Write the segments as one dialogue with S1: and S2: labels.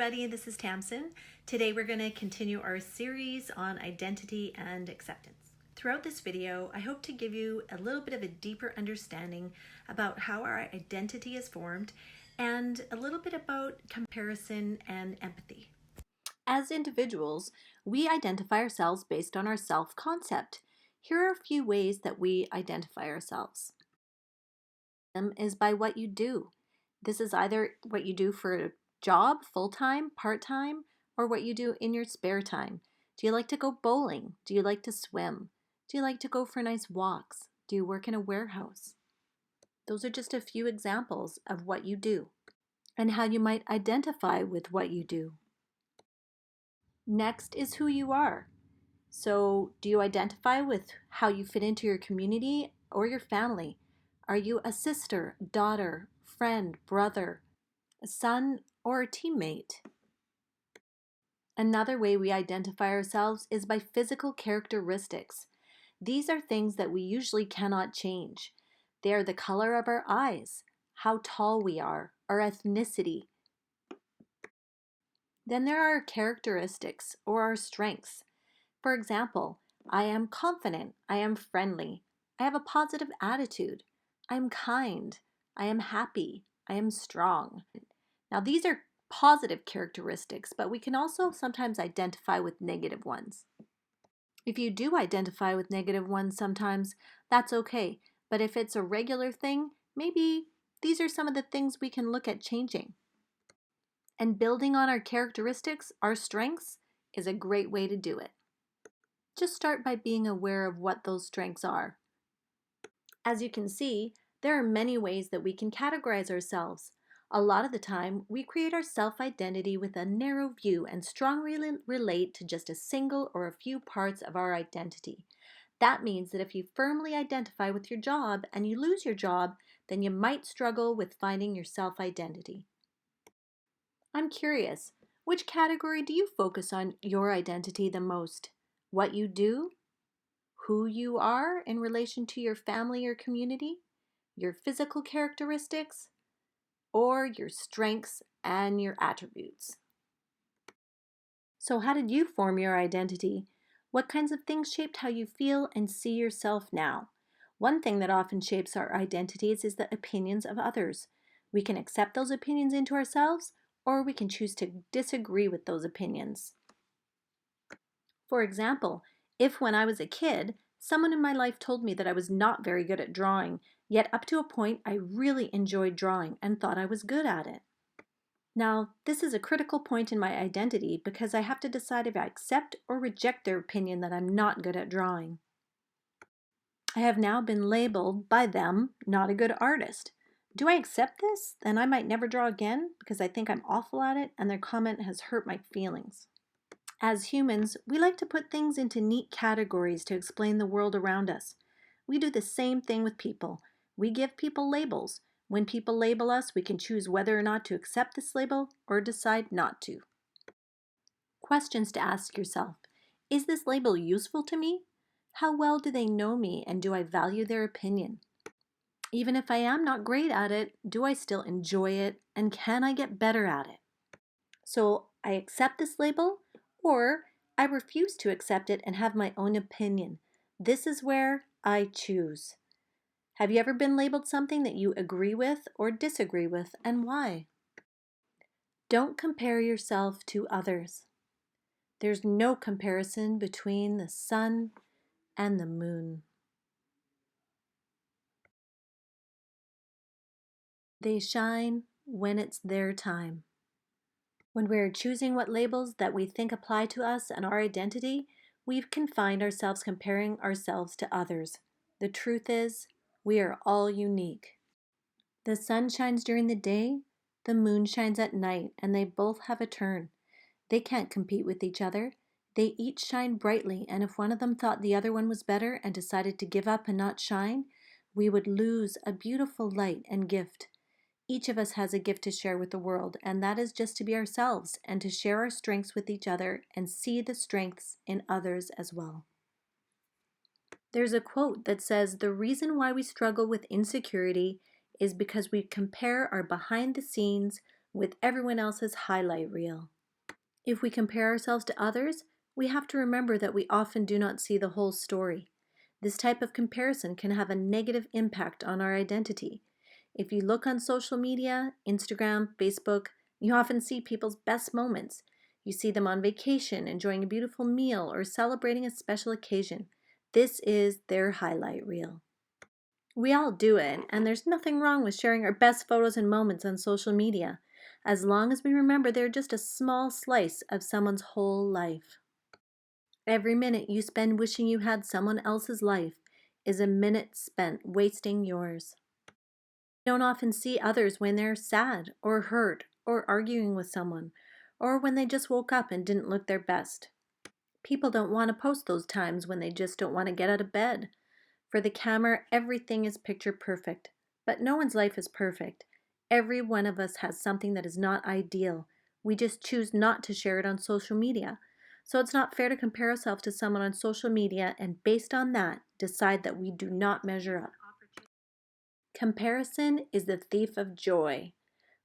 S1: everybody, this is Tamsen. Today we're going to continue our series on identity and acceptance. Throughout this video, I hope to give you a little bit of a deeper understanding about how our identity is formed and a little bit about comparison and empathy. As individuals, we identify ourselves based on our self-concept. Here are a few ways that we identify ourselves. Is by what you do. This is either what you do for a job, full-time, part-time, or what you do in your spare time. Do you like to go bowling? Do you like to swim? Do you like to go for nice walks? Do you work in a warehouse? Those are just a few examples of what you do and how you might identify with what you do. Next is who you are. So, do you identify with how you fit into your community or your family? Are you a sister, daughter, friend, brother, a son, or a teammate? Another way we identify ourselves is by physical characteristics. These are things that we usually cannot change. They are the color of our eyes, how tall we are, our ethnicity. Then there are our characteristics or our strengths. For example, I am confident, I am friendly, I have a positive attitude, I am kind, I am happy, I am strong. Now these are positive characteristics, but we can also sometimes identify with negative ones. If you do identify with negative ones sometimes, that's okay. But if it's a regular thing, maybe these are some of the things we can look at changing. And building on our characteristics, our strengths, is a great way to do it. Just start by being aware of what those strengths are. As you can see, there are many ways that we can categorize ourselves. A lot of the time, we create our self-identity with a narrow view and strongly relate to just a single or a few parts of our identity. That means that if you firmly identify with your job and you lose your job, then you might struggle with finding your self-identity. I'm curious, which category do you focus on your identity the most? What you do? Who you are in relation to your family or community? Your physical characteristics? Or your strengths and your attributes? So how did you form your identity? What kinds of things shaped how you feel and see yourself now? One thing that often shapes our identities is the opinions of others. We can accept those opinions into ourselves, or we can choose to disagree with those opinions. For example, if when I was a kid, someone in my life told me that I was not very good at drawing, yet up to a point I really enjoyed drawing and thought I was good at it. Now, this is a critical point in my identity because I have to decide if I accept or reject their opinion that I'm not good at drawing. I have now been labeled by them not a good artist. Do I accept this? Then I might never draw again because I think I'm awful at it and their comment has hurt my feelings. As humans, we like to put things into neat categories to explain the world around us. We do the same thing with people. We give people labels. When people label us, we can choose whether or not to accept this label or decide not to. Questions to ask yourself. Is this label useful to me? How well do they know me and do I value their opinion? Even if I am not great at it, do I still enjoy it and can I get better at it? So I accept this label, or I refuse to accept it and have my own opinion. This is where I choose. Have you ever been labeled something that you agree with or disagree with, and why? Don't compare yourself to others. There's no comparison between the sun and the moon. They shine when it's their time. When we're choosing what labels that we think apply to us and our identity, we can find ourselves comparing ourselves to others. The truth is, we are all unique. The sun shines during the day, the moon shines at night, and they both have a turn. They can't compete with each other. They each shine brightly, and if one of them thought the other one was better and decided to give up and not shine, we would lose a beautiful light and gift. Each of us has a gift to share with the world, and that is just to be ourselves and to share our strengths with each other and see the strengths in others as well. There's a quote that says, "The reason why we struggle with insecurity is because we compare our behind the scenes with everyone else's highlight reel. If we compare ourselves to others, we have to remember that we often do not see the whole story. This type of comparison can have a negative impact on our identity. If you look on social media, Instagram, Facebook, you often see people's best moments. You see them on vacation, enjoying a beautiful meal, or celebrating a special occasion. This is their highlight reel. We all do it, and there's nothing wrong with sharing our best photos and moments on social media, as long as we remember they're just a small slice of someone's whole life. Every minute you spend wishing you had someone else's life is a minute spent wasting yours. We don't often see others when they're sad or hurt or arguing with someone, or when they just woke up and didn't look their best. People don't want to post those times when they just don't want to get out of bed. For the camera, everything is picture perfect, but no one's life is perfect. Every one of us has something that is not ideal. We just choose not to share it on social media. So it's not fair to compare ourselves to someone on social media and based on that, decide that we do not measure up. Comparison is the thief of joy.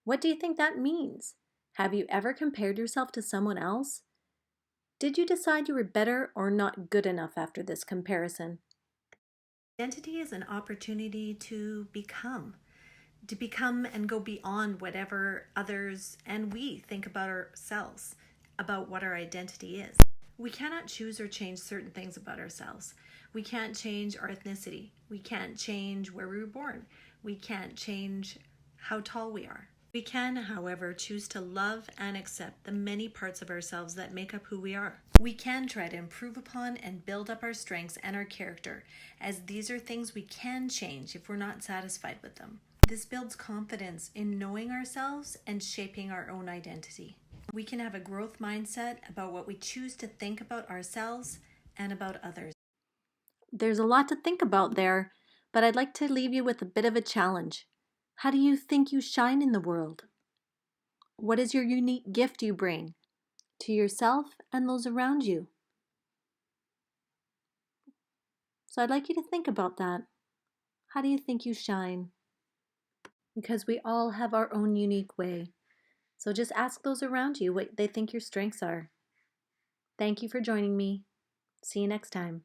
S1: What do you think that means? Have you ever compared yourself to someone else? Did you decide you were better or not good enough after this comparison? Identity is an opportunity to become and go beyond whatever others and we think about ourselves, about what our identity is. We cannot choose or change certain things about ourselves. We can't change our ethnicity. We can't change where we were born. We can't change how tall we are. We can, however, choose to love and accept the many parts of ourselves that make up who we are. We can try to improve upon and build up our strengths and our character, as these are things we can change if we're not satisfied with them. This builds confidence in knowing ourselves and shaping our own identity. We can have a growth mindset about what we choose to think about ourselves and about others. There's a lot to think about there, but I'd like to leave you with a bit of a challenge. How do you think you shine in the world? What is your unique gift you bring to yourself and those around you? So I'd like you to think about that. How do you think you shine? Because we all have our own unique way. So just ask those around you what they think your strengths are. Thank you for joining me. See you next time.